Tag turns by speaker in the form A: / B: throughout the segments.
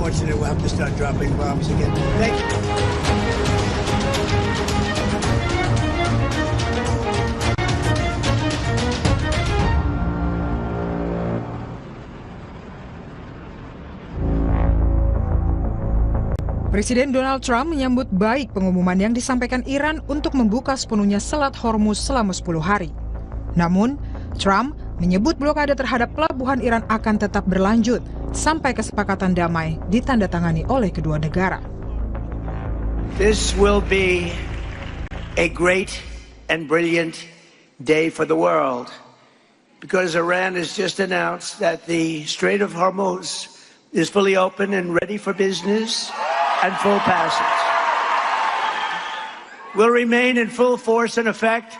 A: unfortunately, we'll have to start dropping bombs again. Thank you.
B: Presiden Donald Trump menyambut baik pengumuman yang disampaikan Iran untuk membuka sepenuhnya Selat Hormuz selama 10 hari. Namun, Trump menyebut blokade terhadap pelabuhan Iran akan tetap berlanjut sampai kesepakatan damai ditandatangani oleh kedua negara.
A: This will be a great and brilliant day for the world because Iran has just announced that the Strait of Hormuz is fully open and ready for business and full passage. Will remain in full force and effect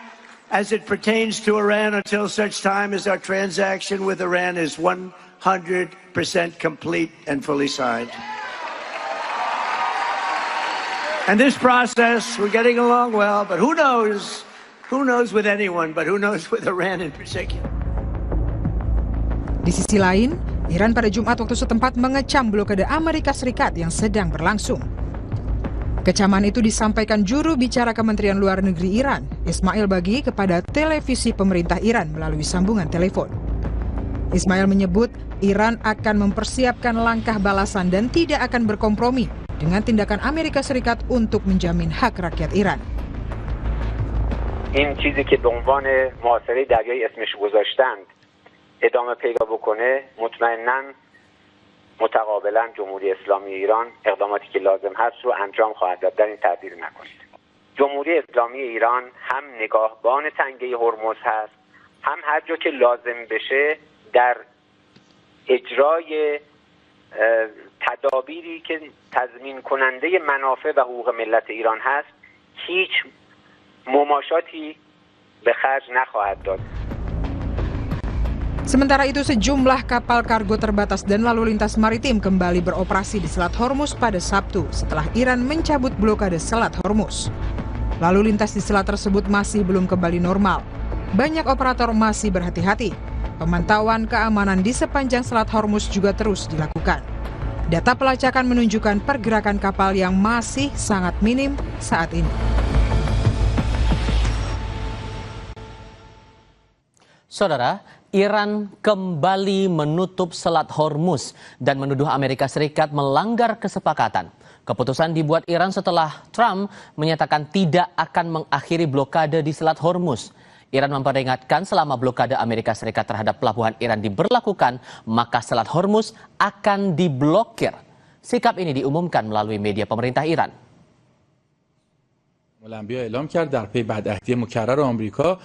A: as it pertains to Iran until such time as our transaction with Iran is 100% complete and fully signed. And this process, we're getting along well, but who knows with anyone, but who knows with Iran in particular.
B: Di sisi lain, Iran pada Jumat waktu setempat mengecam blokade Amerika Serikat yang sedang berlangsung. Kecaman itu disampaikan juru bicara Kementerian Luar Negeri Iran, Ismail Baghi, kepada televisi pemerintah Iran melalui sambungan telepon. Ismail menyebut Iran akan mempersiapkan langkah balasan dan tidak akan berkompromi dengan tindakan Amerika Serikat untuk menjamin hak rakyat Iran.
C: این چیزی که به عنوان محاصره دریایی اسمش گذاشتند ادامه پیدا بکنه مطمئناً متقابلا جمهوری اسلامی ایران اقداماتی که لازم هست رو انجام خواهد داد. در این تردید نکنید. جمهوری اسلامی ایران هم نگاهبان تنگه هرمز هست، هم هر جا که لازم بشه در اجرای تدابیری که تضمین کننده منافع و حقوق ملت ایران هست هیچ مماشاتی به خرج نخواهد داد.
B: Sementara itu, sejumlah kapal kargo terbatas dan lalu lintas maritim kembali beroperasi di Selat Hormuz pada Sabtu setelah Iran mencabut blokade Selat Hormuz. Lalu lintas di selat tersebut masih belum kembali normal. Banyak operator masih berhati-hati. Pemantauan keamanan di sepanjang Selat Hormuz juga terus dilakukan. Data pelacakan menunjukkan pergerakan kapal yang masih sangat minim saat ini.
D: Saudara, Iran kembali menutup Selat Hormuz dan menuduh Amerika Serikat melanggar kesepakatan. Keputusan dibuat Iran setelah Trump menyatakan tidak akan mengakhiri blokade di Selat Hormuz. Iran memperingatkan selama blokade Amerika Serikat terhadap pelabuhan Iran diberlakukan, maka Selat Hormuz akan diblokir. Sikap ini diumumkan melalui media pemerintah Iran.
E: مولانبیا اعلام کرد در پی بدعهدی مکرر آمریکا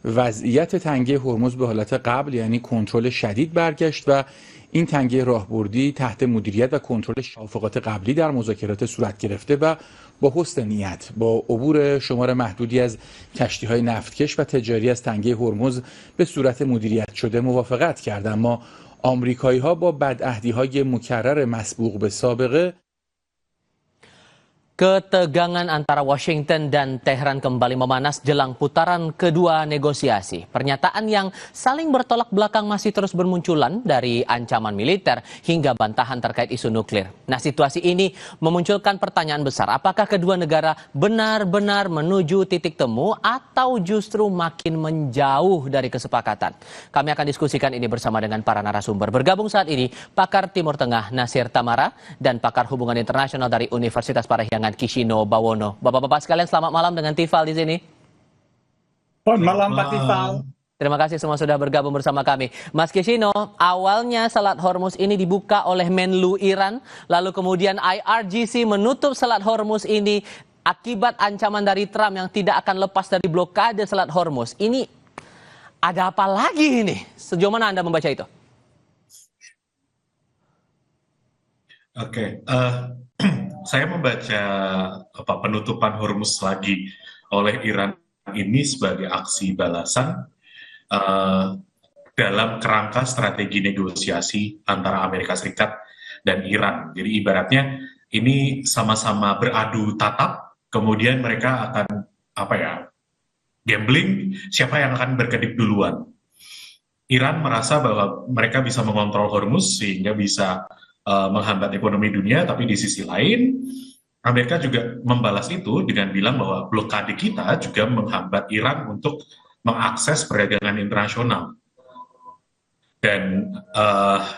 E: وضعیت تنگه هرمز به حالت قبل یعنی کنترل شدید برگشت و این تنگه راهبردی تحت مدیریت و کنترل توافقات قبلی در مذاکرات صورت گرفته و با حسن نیت با عبور شمار محدودی از کشتی‌های نفتکش و تجاری از تنگه هرمز به صورت مدیریت شده موافقت کرد، اما آمریکایی‌ها با بدعهدی‌های مکرر مسبوق به سابقه.
D: Ketegangan antara Washington dan Teheran kembali memanas jelang putaran kedua negosiasi. Pernyataan yang saling bertolak belakang masih terus bermunculan, dari ancaman militer hingga bantahan terkait isu nuklir. Nah, situasi ini memunculkan pertanyaan besar. Apakah kedua negara benar-benar menuju titik temu atau justru makin menjauh dari kesepakatan? Kami akan diskusikan ini bersama dengan para narasumber. Bergabung saat ini pakar Timur Tengah Nasir Tamara dan pakar hubungan internasional dari Universitas Parahyangan Kishino Bawono. Bapak-bapak sekalian, selamat malam dengan Tifal di sini.
F: Selamat malam Pak Tifal.
D: Terima kasih semua sudah bergabung bersama kami. Mas Kishino, awalnya Selat Hormuz ini dibuka oleh Menlu Iran, lalu kemudian IRGC menutup Selat Hormuz ini akibat ancaman dari Trump yang tidak akan lepas dari blokade Selat Hormuz. Ini ada apa lagi ini? Sejauh mana Anda membaca itu?
G: Oke, saya membaca penutupan Hormuz lagi oleh Iran ini sebagai aksi balasan dalam kerangka strategi negosiasi antara Amerika Serikat dan Iran. Jadi ibaratnya ini sama-sama beradu tatap, kemudian mereka akan gambling siapa yang akan berkedip duluan. Iran merasa bahwa mereka bisa mengontrol Hormuz sehingga bisa menghambat ekonomi dunia, tapi di sisi lain Amerika juga membalas itu dengan bilang bahwa blokade kita juga menghambat Iran untuk mengakses perdagangan internasional. Dan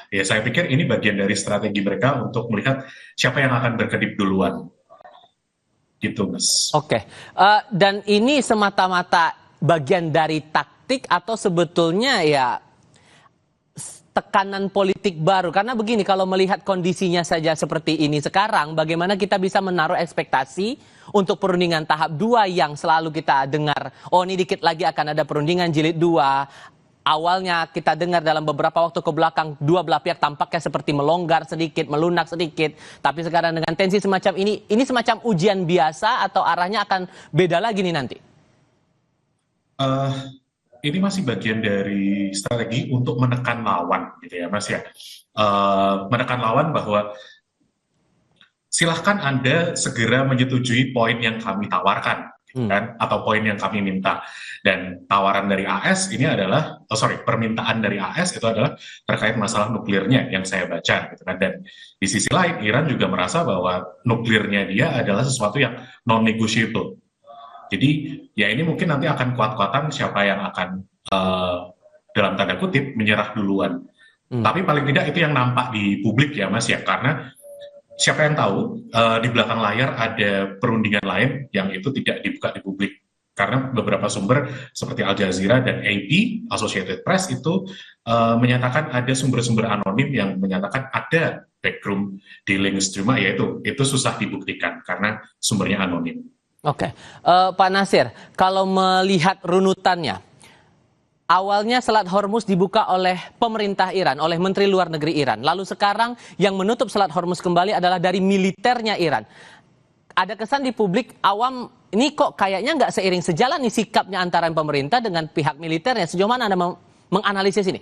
G: ya saya pikir ini bagian dari strategi mereka untuk melihat siapa yang akan berkedip duluan. Gitu, Mas.
D: Oke. Dan ini semata-mata bagian dari taktik atau sebetulnya ya tekanan politik baru? Karena begini, kalau melihat kondisinya saja seperti ini sekarang, bagaimana kita bisa menaruh ekspektasi untuk perundingan tahap 2 yang selalu kita dengar, oh ini dikit lagi akan ada perundingan jilid 2. Awalnya kita dengar dalam beberapa waktu ke belakang dua belah pihak tampaknya seperti melonggar sedikit, melunak sedikit. Tapi sekarang dengan tensi semacam ini semacam ujian biasa atau arahnya akan beda lagi nih nanti?
G: Ini masih bagian dari strategi untuk menekan lawan, gitu ya, Mas ya. Menekan lawan bahwa silahkan Anda segera menyetujui poin yang kami tawarkan. Kan, atau poin yang kami minta. Dan tawaran dari AS ini adalah, permintaan dari AS itu adalah terkait masalah nuklirnya yang saya baca, gitu kan. Dan di sisi lain Iran juga merasa bahwa nuklirnya dia adalah sesuatu yang non-negotiable. Jadi ya ini mungkin nanti akan kuat-kuatan siapa yang akan dalam tanda kutip menyerah duluan. Tapi paling tidak itu yang nampak di publik ya, Mas ya, karena siapa yang tahu di belakang layar ada perundingan lain yang itu tidak dibuka di publik. Karena beberapa sumber seperti Al Jazeera dan AP, Associated Press itu menyatakan ada sumber-sumber anonim yang menyatakan ada backroom dealings, cuma ya itu susah dibuktikan karena sumbernya anonim.
D: Oke, Pak Nasir, kalau melihat runutannya, awalnya Selat Hormuz dibuka oleh pemerintah Iran, oleh Menteri Luar Negeri Iran. Lalu sekarang yang menutup Selat Hormuz kembali adalah dari militernya Iran. Ada kesan di publik awam, ini kok kayaknya nggak seiring sejalan nih sikapnya antara pemerintah dengan pihak militernya. Sejauh mana Anda menganalisis ini?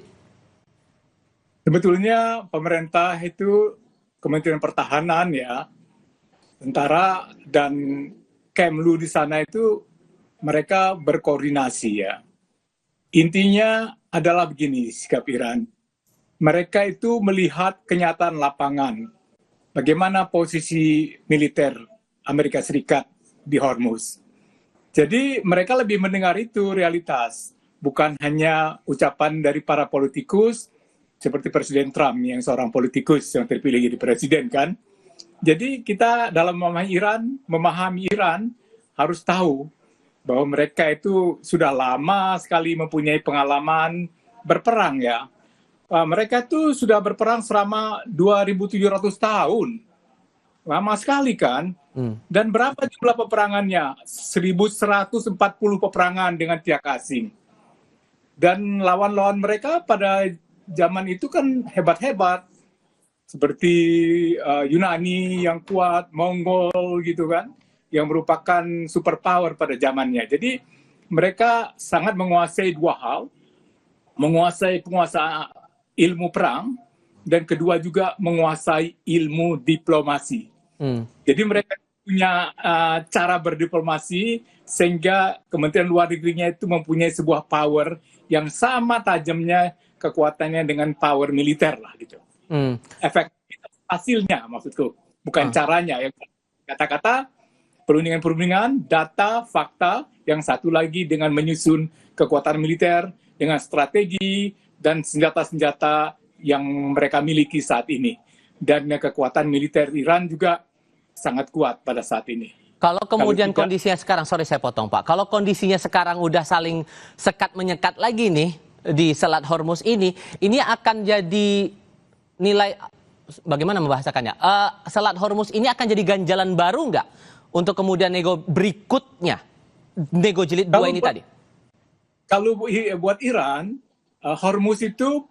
F: Sebetulnya pemerintah itu Kementerian Pertahanan ya, tentara dan Kemlu di sana itu mereka berkoordinasi ya. Intinya adalah begini sikap Iran. Mereka itu melihat kenyataan lapangan. Bagaimana posisi militer Amerika Serikat di Hormuz. Jadi mereka lebih mendengar itu realitas. Bukan hanya ucapan dari para politikus seperti Presiden Trump yang seorang politikus yang terpilih jadi presiden kan. Jadi kita dalam memahami Iran harus tahu bahwa mereka itu sudah lama sekali mempunyai pengalaman berperang ya. Mereka itu sudah berperang selama 2.700 tahun. Lama sekali kan? Dan berapa jumlah peperangannya? 1.140 peperangan dengan pihak asing. Dan lawan-lawan mereka pada zaman itu kan hebat-hebat. Seperti Yunani yang kuat, Mongol gitu kan, yang merupakan superpower pada zamannya. Jadi mereka sangat menguasai dua hal, menguasai penguasaan ilmu perang, dan kedua juga menguasai ilmu diplomasi. Jadi mereka punya cara berdiplomasi sehingga Kementerian Luar Negerinya itu mempunyai sebuah power yang sama tajamnya kekuatannya dengan power militer lah gitu. Efektivitas hasilnya maksudku, bukan caranya. Yang kata-kata perundingan-perundingan, data, fakta, yang satu lagi dengan menyusun kekuatan militer dengan strategi dan senjata-senjata yang mereka miliki saat ini. Dan kekuatan militer Iran juga sangat kuat pada saat ini.
D: Kalau kemudian kondisinya sekarang, sorry saya potong Pak, kalau kondisinya sekarang udah saling sekat-menyekat lagi nih di Selat Hormuz ini akan jadi nilai, bagaimana membahasakannya, Selat Hormuz ini akan jadi ganjalan baru nggak untuk kemudian nego berikutnya, nego jilid 2 ini tadi?
F: Kalau buat Iran, Hormuz itu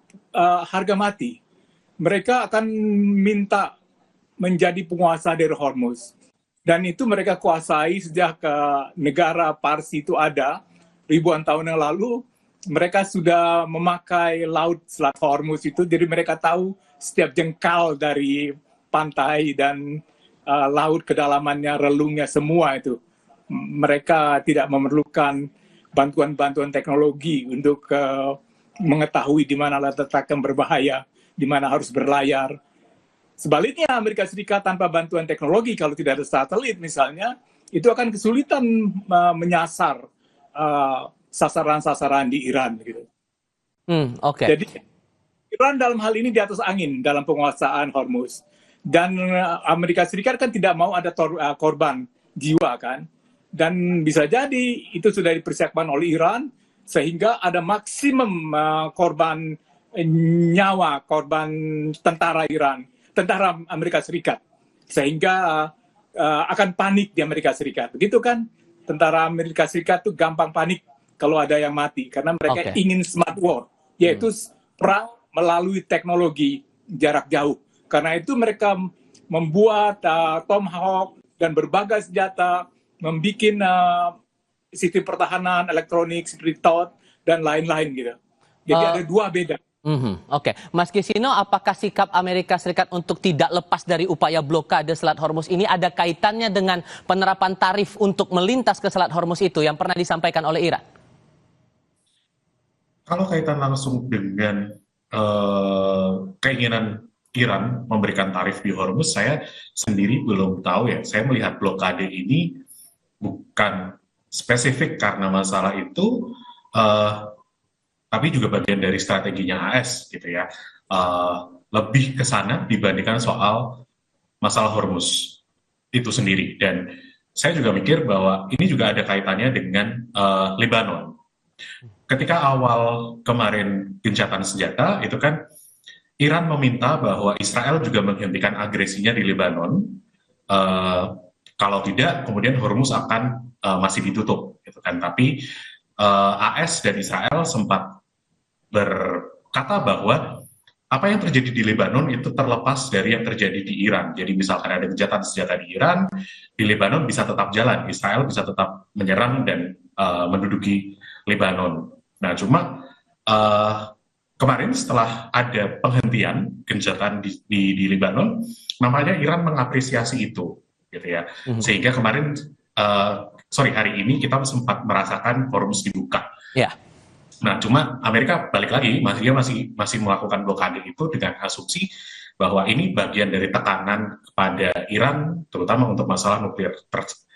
F: harga mati. Mereka akan minta menjadi penguasa dari Hormuz. Dan itu mereka kuasai sejak negara Parsi itu ada ribuan tahun yang lalu. Mereka sudah memakai laut Selat Hormuz itu, jadi mereka tahu setiap jengkal dari pantai dan laut kedalamannya, relungnya semua itu. Mereka tidak memerlukan bantuan-bantuan teknologi untuk mengetahui di mana letak yang berbahaya, di mana harus berlayar. Sebaliknya Amerika Serikat tanpa bantuan teknologi, kalau tidak ada satelit misalnya, itu akan kesulitan menyasar sasaran-sasaran di Iran gitu.
D: Oke.
F: Jadi Iran dalam hal ini di atas angin dalam penguasaan Hormuz. Dan Amerika Serikat kan tidak mau ada korban jiwa kan. Dan bisa jadi itu sudah dipersiapkan oleh Iran sehingga ada maksimum korban nyawa, korban tentara Iran, tentara Amerika Serikat. Sehingga akan panik di Amerika Serikat. Begitu kan? Tentara Amerika Serikat tuh gampang panik kalau ada yang mati karena mereka ingin smart war, yaitu perang melalui teknologi jarak jauh. Karena itu mereka membuat Tomahawk dan berbagai senjata, membuat sistem pertahanan elektronik seperti TOT dan lain-lain gitu. Jadi ada dua beda.
D: Oke, Mas Kisino, apakah sikap Amerika Serikat untuk tidak lepas dari upaya blokade Selat Hormuz ini ada kaitannya dengan penerapan tarif untuk melintas ke Selat Hormuz itu yang pernah disampaikan oleh Iran?
G: Kalau kaitan langsung dengan keinginan Iran memberikan tarif di Hormuz, saya sendiri belum tahu ya. Saya melihat blokade ini bukan spesifik karena masalah itu, tapi juga bagian dari strateginya AS gitu ya. Lebih ke sana dibandingkan soal masalah Hormuz itu sendiri. Dan saya juga mikir bahwa ini juga ada kaitannya dengan Lebanon. Ketika awal kemarin gencatan senjata, itu kan Iran meminta bahwa Israel juga menghentikan agresinya di Lebanon. Kalau tidak, kemudian Hormuz akan masih ditutup, gitu kan. Tapi AS dan Israel sempat berkata bahwa apa yang terjadi di Lebanon itu terlepas dari yang terjadi di Iran. Jadi misalkan ada gencatan senjata di Iran, di Lebanon bisa tetap jalan, Israel bisa tetap menyerang dan menduduki Lebanon. Nah, cuma kemarin setelah ada penghentian gencatan di Lebanon, namanya Iran mengapresiasi itu, gitu ya. Sehingga kemarin, hari ini kita sempat merasakan Hormuz dibuka.
D: Ya.
G: Nah, cuma Amerika balik lagi, dia masih melakukan blokade itu dengan asumsi bahwa ini bagian dari tekanan kepada Iran, terutama untuk masalah nuklir.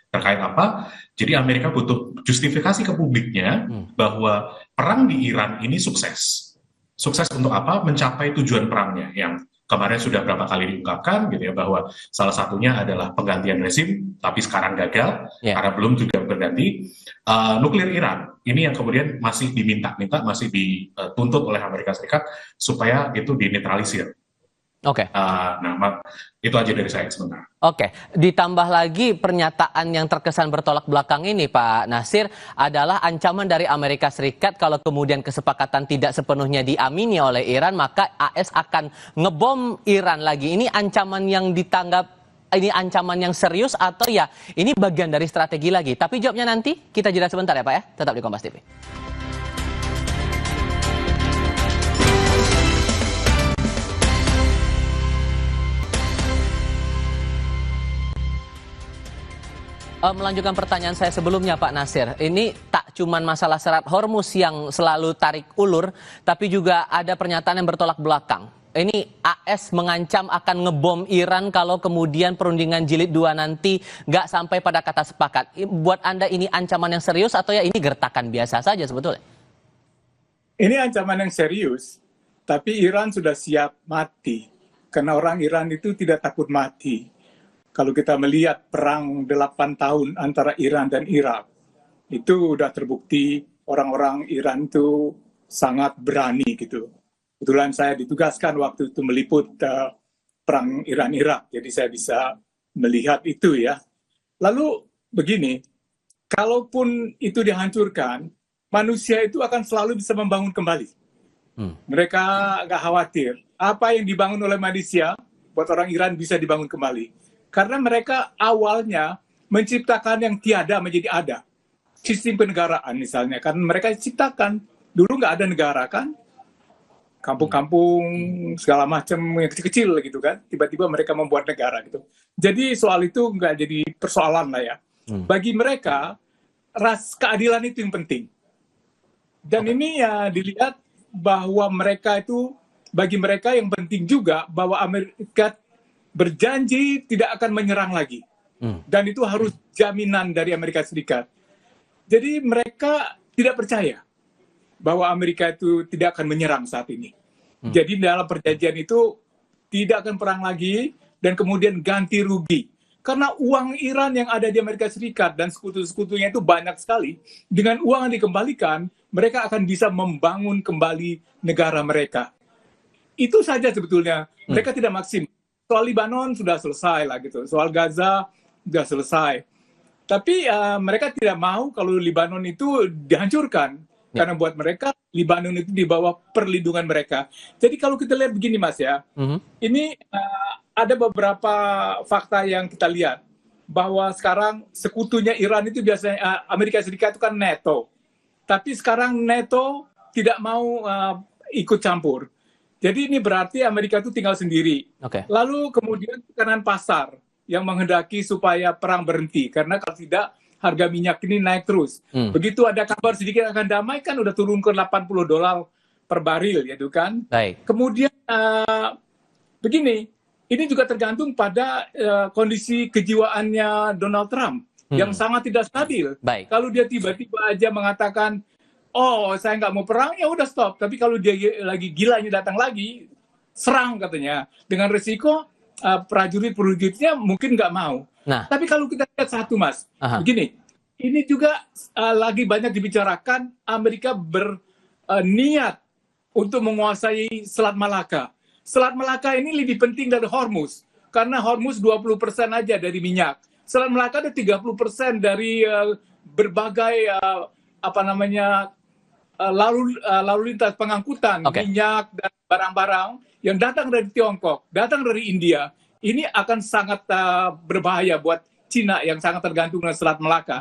G: Terkait apa? Jadi Amerika butuh justifikasi ke publiknya bahwa perang di Iran ini sukses. Sukses untuk apa? Mencapai tujuan perangnya yang kemarin sudah berapa kali diungkapkan gitu ya, bahwa salah satunya adalah penggantian rezim, tapi sekarang gagal karena belum juga berganti. Nuklir Iran ini yang kemudian masih diminta-minta, masih dituntut oleh Amerika Serikat supaya itu dinetralisir.
D: Oke.
G: Nah, itu aja dari saya sebentar.
D: Oke, ditambah lagi pernyataan yang terkesan bertolak belakang ini, Pak Nasir, adalah ancaman dari Amerika Serikat kalau kemudian kesepakatan tidak sepenuhnya diamini oleh Iran, maka AS akan ngebom Iran lagi. Ini ancaman yang ini ancaman yang serius atau ya ini bagian dari strategi lagi? Tapi jawabnya nanti, kita jeda sebentar ya Pak ya, tetap di Kompas TV. Melanjutkan pertanyaan saya sebelumnya Pak Nasir, ini tak cuman masalah Selat Hormuz yang selalu tarik ulur, tapi juga ada pernyataan yang bertolak belakang. Ini AS mengancam akan ngebom Iran kalau kemudian perundingan jilid 2 nanti nggak sampai pada kata sepakat. Buat Anda ini ancaman yang serius atau ya ini gertakan biasa saja sebetulnya?
F: Ini ancaman yang serius, tapi Iran sudah siap mati. Karena orang Iran itu tidak takut mati. Kalau kita melihat perang 8 tahun antara Iran dan Irak, itu sudah terbukti orang-orang Iran itu sangat berani gitu. Kebetulan saya ditugaskan waktu itu meliput perang Iran-Irak, jadi saya bisa melihat itu ya. Lalu begini, kalaupun itu dihancurkan, manusia itu akan selalu bisa membangun kembali. Mereka nggak khawatir. Apa yang dibangun oleh manusia, buat orang Iran bisa dibangun kembali. Karena mereka awalnya menciptakan yang tiada menjadi ada. Sistem kenegaraan misalnya, kan mereka ciptakan. Dulu nggak ada negara kan, kampung-kampung segala macam yang kecil-kecil gitu kan. Tiba-tiba mereka membuat negara gitu. Jadi soal itu nggak jadi persoalan lah ya. Bagi mereka, keadilan itu yang penting. Dan ini ya dilihat bahwa mereka itu, bagi mereka yang penting juga bahwa Amerika berjanji tidak akan menyerang lagi. Dan itu harus jaminan dari Amerika Serikat. Jadi mereka tidak percaya bahwa Amerika itu tidak akan menyerang saat ini. Jadi dalam perjanjian itu tidak akan perang lagi dan kemudian ganti rugi. Karena uang Iran yang ada di Amerika Serikat dan sekutu-sekutunya itu banyak sekali. Dengan uang yang dikembalikan, mereka akan bisa membangun kembali negara mereka. Itu saja sebetulnya. Mereka tidak maksimal. Soal Libanon sudah selesai lah gitu. Soal Gaza sudah selesai. Tapi mereka tidak mau kalau Libanon itu dihancurkan. Karena buat mereka, Libanon itu di bawah perlindungan mereka. Jadi kalau kita lihat begini Mas ya, ini ada beberapa fakta yang kita lihat. Bahwa sekarang sekutunya Iran itu biasanya, Amerika Serikat itu kan NATO. Tapi sekarang NATO tidak mau ikut campur. Jadi ini berarti Amerika itu tinggal sendiri. Lalu kemudian tekanan pasar yang menghendaki supaya perang berhenti. Karena kalau tidak, harga minyak ini naik terus. Begitu ada kabar sedikit akan damai, kan udah turun ke $80 per baril, gitu kan. Kemudian begini, ini juga tergantung pada kondisi kejiwaannya Donald Trump yang sangat tidak stabil. Kalau dia tiba-tiba aja mengatakan, oh saya nggak mau perang, ya udah stop. Tapi kalau dia lagi gilanya datang lagi, serang katanya. Dengan resiko prajurit-prajuritnya mungkin nggak mau. Tapi kalau kita lihat satu Mas, begini, ini juga lagi banyak dibicarakan Amerika berniat untuk menguasai Selat Malaka. Selat Malaka ini lebih penting dari Hormuz, karena Hormuz 20% aja dari minyak. Selat Malaka ada 30% dari berbagai lalu lintas pengangkutan minyak dan barang-barang yang datang dari Tiongkok, datang dari India. Ini akan sangat berbahaya buat Cina yang sangat tergantung dengan Selat Malaka.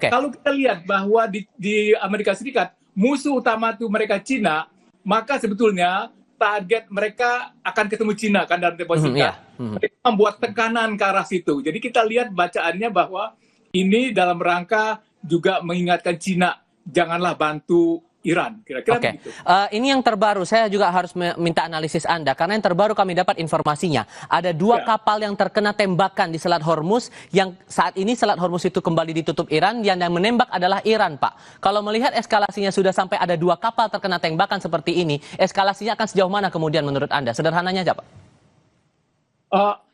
F: Kalau kita lihat bahwa di Amerika Serikat musuh utama itu mereka Cina, maka sebetulnya target mereka akan ketemu Cina kan dalam tempo singkat. Mereka membuat tekanan ke arah situ. Jadi kita lihat bacaannya bahwa ini dalam rangka juga mengingatkan Cina, janganlah bantu Iran. Kira-kira begitu.
D: Ini yang terbaru, saya juga harus minta analisis Anda. Karena yang terbaru kami dapat informasinya. Ada 2 kapal yang terkena tembakan di Selat Hormuz, yang saat ini Selat Hormuz itu kembali ditutup Iran, yang menembak adalah Iran, Pak. Kalau melihat eskalasinya sudah sampai ada 2 kapal terkena tembakan seperti ini, eskalasinya akan sejauh mana kemudian menurut Anda? Sederhananya aja, Pak.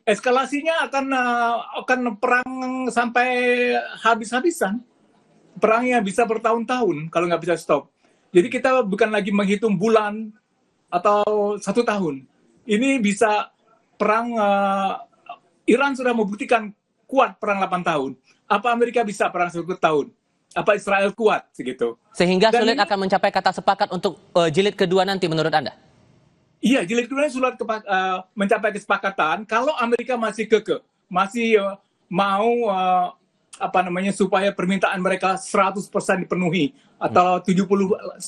F: Eskalasinya akan perang sampai habis-habisan. Perangnya bisa bertahun-tahun kalau nggak bisa stop. Jadi kita bukan lagi menghitung bulan atau 1 tahun. Ini bisa perang, Iran sudah membuktikan kuat perang 8 tahun. Apa Amerika bisa perang 1 tahun? Apa Israel kuat segitu?
D: Sehingga sulit akan mencapai kata sepakat untuk jilid kedua nanti menurut Anda?
F: Iya, jilid kedua sulit mencapai kesepakatan kalau Amerika masih kekeh, masih mau supaya permintaan mereka 100% dipenuhi atau 70-90%.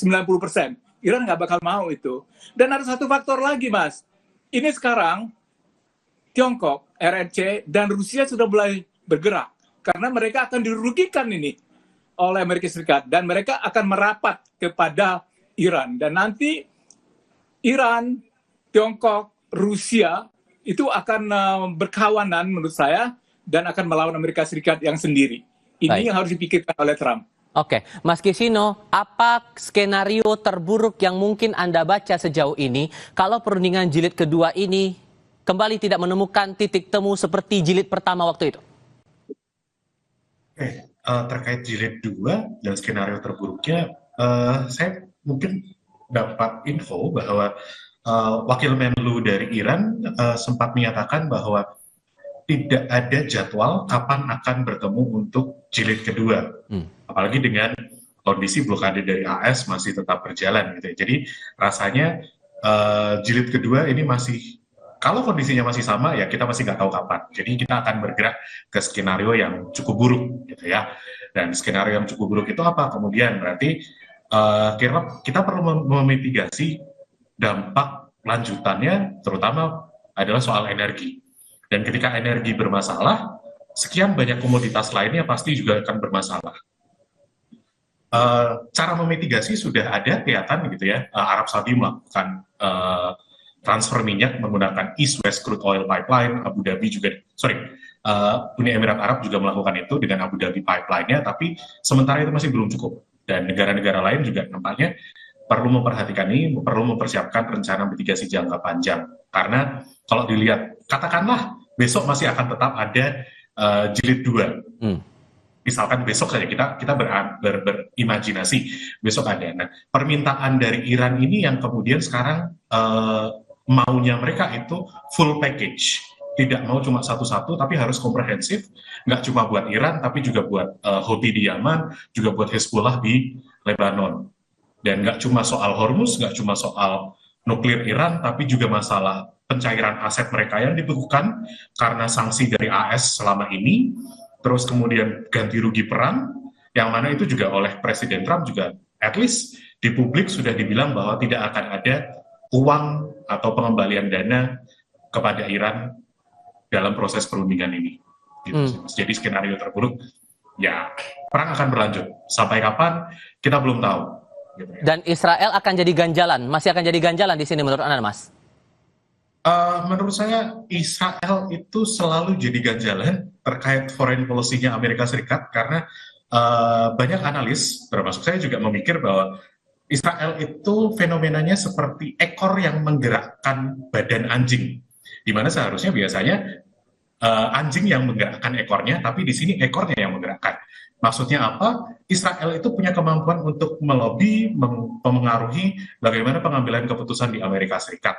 F: Iran nggak bakal mau itu. Dan ada satu faktor lagi, Mas. Ini sekarang Tiongkok, RRC, dan Rusia sudah mulai bergerak karena mereka akan dirugikan ini oleh Amerika Serikat dan mereka akan merapat kepada Iran. Dan nanti Iran, Tiongkok, Rusia itu akan berkawanan menurut saya dan akan melawan Amerika Serikat yang sendiri. Ini yang harus dipikirkan oleh Trump.
D: Mas Kisino, apa skenario terburuk yang mungkin Anda baca sejauh ini kalau perundingan jilid kedua ini kembali tidak menemukan titik temu seperti jilid pertama waktu itu?
G: Terkait jilid 2 dan skenario terburuknya, saya mungkin dapat info bahwa Wakil Menlu dari Iran sempat menyatakan bahwa tidak ada jadwal kapan akan bertemu untuk jilid kedua, apalagi dengan kondisi blokade dari AS masih tetap berjalan gitu ya. Jadi rasanya jilid kedua ini masih, kalau kondisinya masih sama ya kita masih nggak tahu kapan. Jadi kita akan bergerak ke skenario yang cukup buruk gitu ya. Dan skenario yang cukup buruk itu apa? Kemudian berarti kita perlu memitigasi dampak lanjutannya, terutama adalah soal energi. Dan ketika energi bermasalah, sekian banyak komoditas lainnya pasti juga akan bermasalah. Cara memitigasi sudah ada, kelihatan gitu ya. Arab Saudi melakukan transfer minyak menggunakan East-West Crude Oil Pipeline. Abu Dhabi juga, Uni Emirat Arab juga melakukan itu dengan Abu Dhabi pipeline-nya, tapi sementara itu masih belum cukup. Dan negara-negara lain juga nampaknya perlu memperhatikan ini, perlu mempersiapkan rencana mitigasi jangka panjang. Karena kalau dilihat, katakanlah besok masih akan tetap ada jilid 2. Misalkan besok saja kita berimajinasi besok ada. Nah, permintaan dari Iran ini yang kemudian sekarang maunya mereka itu full package. Tidak mau cuma satu-satu, tapi harus komprehensif. Nggak cuma buat Iran, tapi juga buat Houthi di Yaman, juga buat Hezbollah di Lebanon. Dan nggak cuma soal Hormuz, nggak cuma soal nuklir Iran, tapi juga masalah pencairan aset mereka yang dibekukan karena sanksi dari AS selama ini, terus kemudian ganti rugi perang, yang mana itu juga oleh Presiden Trump juga, at least di publik sudah dibilang bahwa tidak akan ada uang atau pengembalian dana kepada Iran dalam proses perundingan ini. Gitu. Jadi skenario terburuk, ya perang akan berlanjut. Sampai kapan, kita belum tahu. Gitu ya.
D: Dan Israel akan jadi ganjalan, masih akan jadi ganjalan di sini menurut Anda, Mas?
G: Menurut saya, Israel itu selalu jadi ganjalan terkait foreign policy-nya Amerika Serikat, karena banyak analis, termasuk saya juga memikir bahwa Israel itu fenomenanya seperti ekor yang menggerakkan badan anjing. Di mana seharusnya biasanya anjing yang menggerakkan ekornya, tapi di sini ekornya yang menggerakkan. Maksudnya apa? Israel itu punya kemampuan untuk melobi, mempengaruhi bagaimana pengambilan keputusan di Amerika Serikat.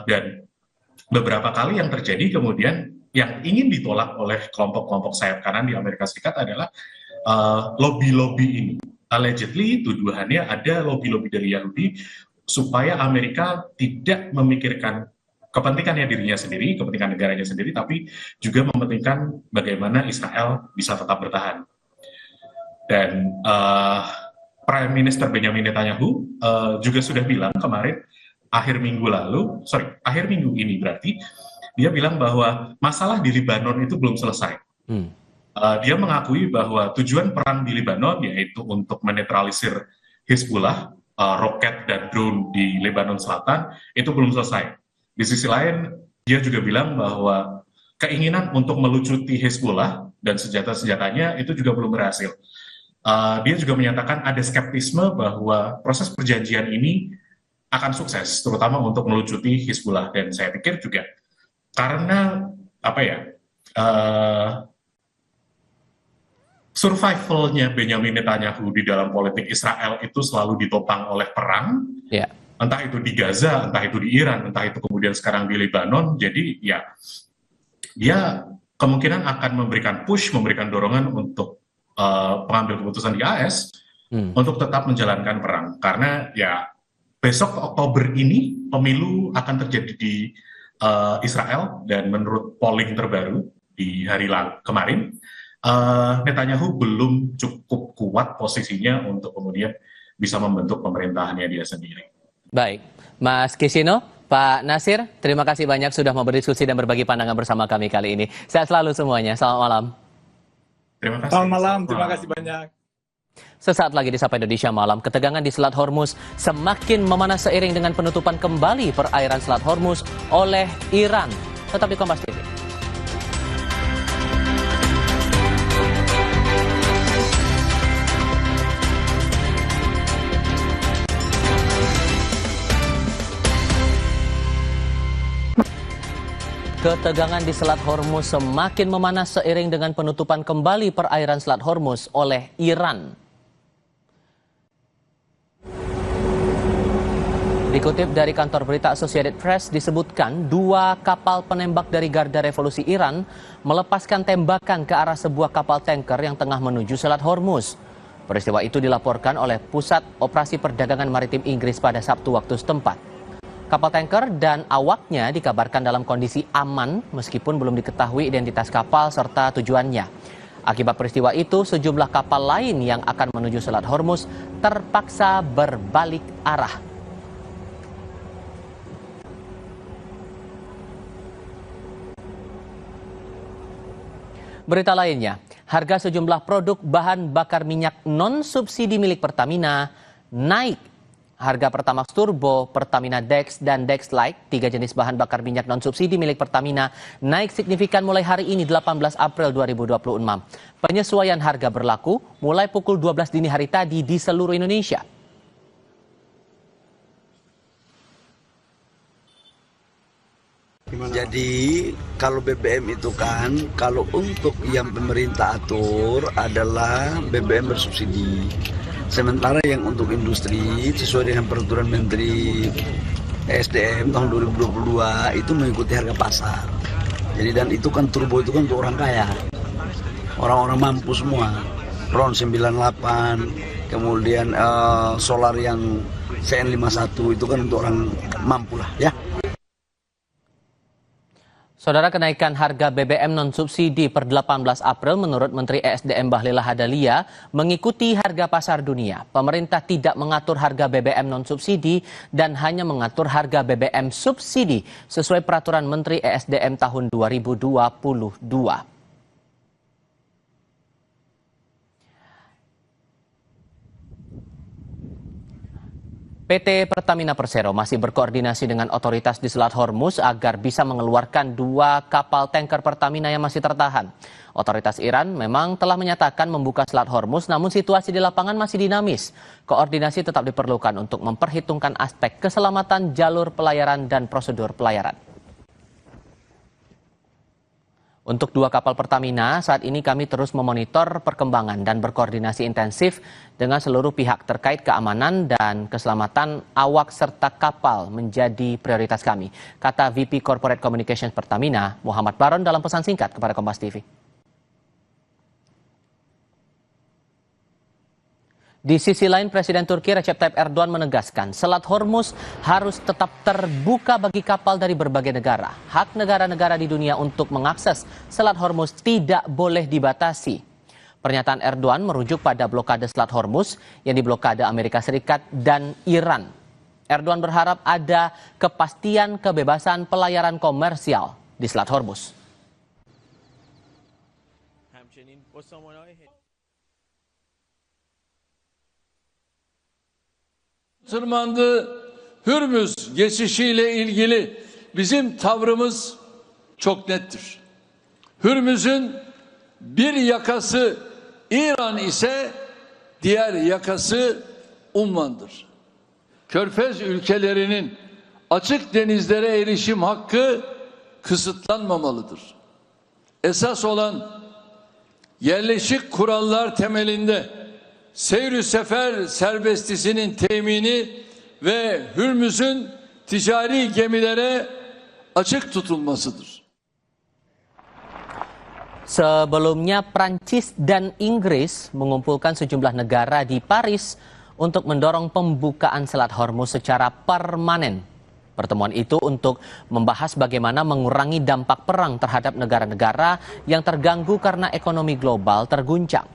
G: Dan beberapa kali yang terjadi kemudian yang ingin ditolak oleh kelompok-kelompok sayap kanan di Amerika Serikat adalah lobby-lobby ini. Allegedly, tuduhannya ada lobby-lobby dari Yahudi supaya Amerika tidak memikirkan kepentingannya dirinya sendiri, kepentingan negaranya sendiri, tapi juga mementingkan bagaimana Israel bisa tetap bertahan. Dan Prime Minister Benjamin Netanyahu juga sudah bilang kemarin, akhir minggu ini berarti, dia bilang bahwa masalah di Lebanon itu belum selesai. Dia mengakui bahwa tujuan perang di Lebanon yaitu untuk menetralisir Hezbollah, roket dan drone di Lebanon Selatan, itu belum selesai. Di sisi lain, dia juga bilang bahwa keinginan untuk melucuti Hezbollah dan senjata-senjatanya itu juga belum berhasil. Dia juga menyatakan ada skeptisme bahwa proses perjanjian ini akan sukses, terutama untuk melucuti Hezbollah. Dan saya pikir juga karena survival-nya Benjamin Netanyahu di dalam politik Israel itu selalu ditopang oleh perang. Yeah. Entah itu di Gaza, entah itu di Iran, entah itu kemudian sekarang di Lebanon. Jadi ya, dia kemungkinan akan memberikan dorongan untuk pengambil keputusan di AS untuk tetap menjalankan perang. Karena ya besok Oktober ini pemilu akan terjadi di Israel, dan menurut polling terbaru di hari kemarin, Netanyahu belum cukup kuat posisinya untuk kemudian bisa membentuk pemerintahannya dia sendiri.
D: Baik, Mas Kisino, Pak Nasir, terima kasih banyak sudah mau berdiskusi dan berbagi pandangan bersama kami kali ini. Sehat selalu semuanya, selamat malam.
G: Terima kasih.
F: Selamat malam, terima kasih banyak.
D: Sesaat lagi di Sapa Indonesia Malam, ketegangan di Selat Hormuz semakin memanas seiring dengan penutupan kembali perairan Selat Hormuz oleh Iran. Tetap di Kompas TV. Ketegangan di Selat Hormuz semakin memanas seiring dengan penutupan kembali perairan Selat Hormuz oleh Iran. Dikutip dari kantor berita Associated Press, disebutkan 2 kapal penembak dari Garda Revolusi Iran melepaskan tembakan ke arah sebuah kapal tanker yang tengah menuju Selat Hormuz. Peristiwa itu dilaporkan oleh Pusat Operasi Perdagangan Maritim Inggris pada Sabtu waktu setempat. Kapal tanker dan awaknya dikabarkan dalam kondisi aman meskipun belum diketahui identitas kapal serta tujuannya. Akibat peristiwa itu, sejumlah kapal lain yang akan menuju Selat Hormuz terpaksa berbalik arah. Berita lainnya, harga sejumlah produk bahan bakar minyak non-subsidi milik Pertamina naik. Harga Pertamax Turbo, Pertamina Dex, dan Dex Lite, 3 jenis bahan bakar minyak non-subsidi milik Pertamina, naik signifikan mulai hari ini 18 April 2026. Penyesuaian harga berlaku mulai pukul 12 dini hari tadi di seluruh Indonesia.
H: Jadi kalau BBM itu kan, kalau untuk yang pemerintah atur adalah BBM bersubsidi. Sementara yang untuk industri sesuai dengan peraturan Menteri ESDM tahun 2022 itu mengikuti harga pasar. Jadi dan itu kan turbo itu kan untuk orang kaya, orang-orang mampu semua. RON 98, kemudian solar yang CN51 itu kan untuk orang mampu lah ya.
D: Saudara, kenaikan harga BBM non-subsidi per 18 April menurut Menteri ESDM Bahlil Lahadalia mengikuti harga pasar dunia. Pemerintah tidak mengatur harga BBM non-subsidi dan hanya mengatur harga BBM subsidi sesuai peraturan Menteri ESDM tahun 2022. PT Pertamina Persero masih berkoordinasi dengan otoritas di Selat Hormuz agar bisa mengeluarkan 2 kapal tanker Pertamina yang masih tertahan. Otoritas Iran memang telah menyatakan membuka Selat Hormuz, namun situasi di lapangan masih dinamis. Koordinasi tetap diperlukan untuk memperhitungkan aspek keselamatan jalur pelayaran dan prosedur pelayaran. Untuk 2 kapal Pertamina, saat ini kami terus memonitor perkembangan dan berkoordinasi intensif dengan seluruh pihak terkait keamanan dan keselamatan awak serta kapal menjadi prioritas kami, kata VP Corporate Communications Pertamina, Muhammad Baron dalam pesan singkat kepada Kompas TV. Di sisi lain, Presiden Turki Recep Tayyip Erdogan menegaskan Selat Hormuz harus tetap terbuka bagi kapal dari berbagai negara. Hak negara-negara di dunia untuk mengakses Selat Hormuz tidak boleh dibatasi. Pernyataan Erdogan merujuk pada blokade Selat Hormuz yang diblokade Amerika Serikat dan Iran. Erdogan berharap ada kepastian kebebasan pelayaran komersial di Selat Hormuz.
I: Tırmandığı Hürmüz geçişiyle ilgili bizim tavrımız çok nettir. Hürmüz'ün bir yakası İran ise diğer yakası Umman'dır. Körfez ülkelerinin açık denizlere erişim hakkı kısıtlanmamalıdır. Esas olan yerleşik kurallar temelinde seyr-ü sefer serbestisinin temini ve Hürmüz'ün ticari gemilere açık tutulmasıdır.
D: Sebelumnya, Prancis dan Inggris mengumpulkan sejumlah negara di Paris untuk mendorong pembukaan Selat Hormuz secara permanen. Pertemuan itu untuk membahas bagaimana mengurangi dampak perang terhadap negara-negara yang terganggu karena ekonomi global terguncang.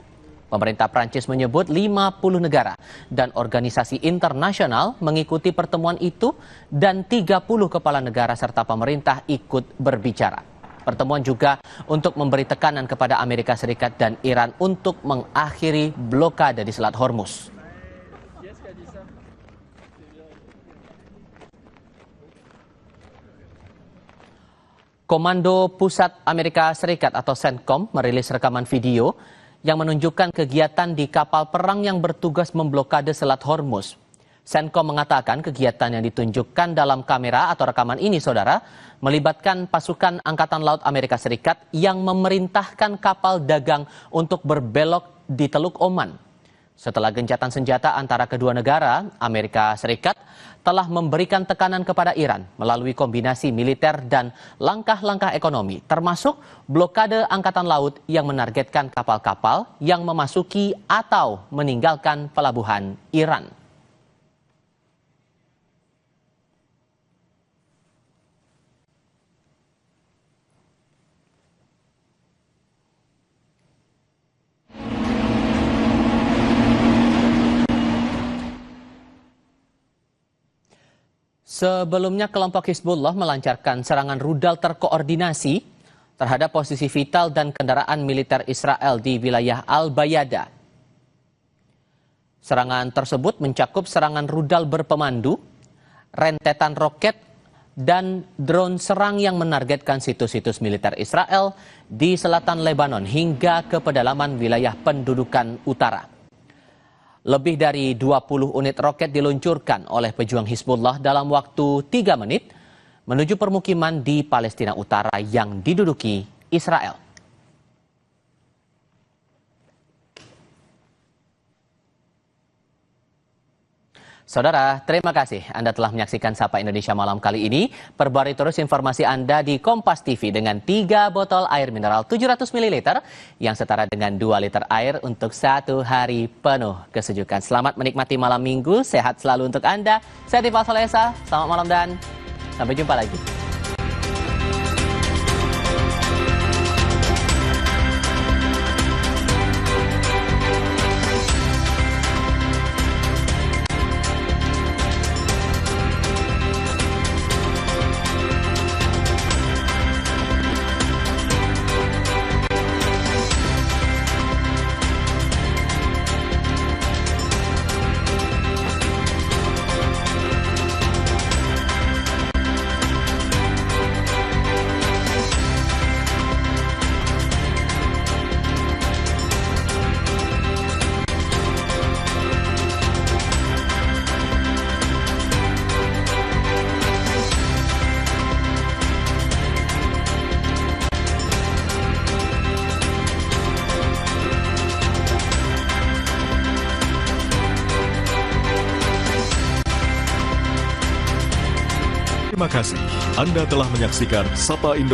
D: Pemerintah Prancis menyebut 50 negara dan organisasi internasional mengikuti pertemuan itu dan 30 kepala negara serta pemerintah ikut berbicara. Pertemuan juga untuk memberi tekanan kepada Amerika Serikat dan Iran untuk mengakhiri blokade di Selat Hormuz. Komando Pusat Amerika Serikat atau CENTCOM merilis rekaman video yang menunjukkan kegiatan di kapal perang yang bertugas memblokade Selat Hormuz. CENTCOM mengatakan kegiatan yang ditunjukkan dalam kamera atau rekaman ini, saudara, melibatkan pasukan Angkatan Laut Amerika Serikat yang memerintahkan kapal dagang untuk berbelok di Teluk Oman. Setelah gencatan senjata antara kedua negara, Amerika Serikat telah memberikan tekanan kepada Iran melalui kombinasi militer dan langkah-langkah ekonomi, termasuk blokade Angkatan Laut yang menargetkan kapal-kapal yang memasuki atau meninggalkan pelabuhan Iran. Sebelumnya, kelompok Hizbullah melancarkan serangan rudal terkoordinasi terhadap posisi vital dan kendaraan militer Israel di wilayah Al-Bayada. Serangan tersebut mencakup serangan rudal berpemandu, rentetan roket, dan drone serang yang menargetkan situs-situs militer Israel di selatan Lebanon hingga ke pedalaman wilayah pendudukan utara. Lebih dari 20 unit roket diluncurkan oleh pejuang Hizbullah dalam waktu 3 menit menuju permukiman di Palestina Utara yang diduduki Israel. Saudara, terima kasih Anda telah menyaksikan Sapa Indonesia Malam kali ini. Perbarui terus informasi Anda di Kompas TV dengan 3 botol air mineral 700 ml yang setara dengan 2 liter air untuk 1 hari penuh kesejukan. Selamat menikmati malam minggu, sehat selalu untuk Anda. Saya Tifal Salesa, selamat malam dan sampai jumpa lagi.
J: Terima kasih. Anda telah menyaksikan Sapa Indonesia.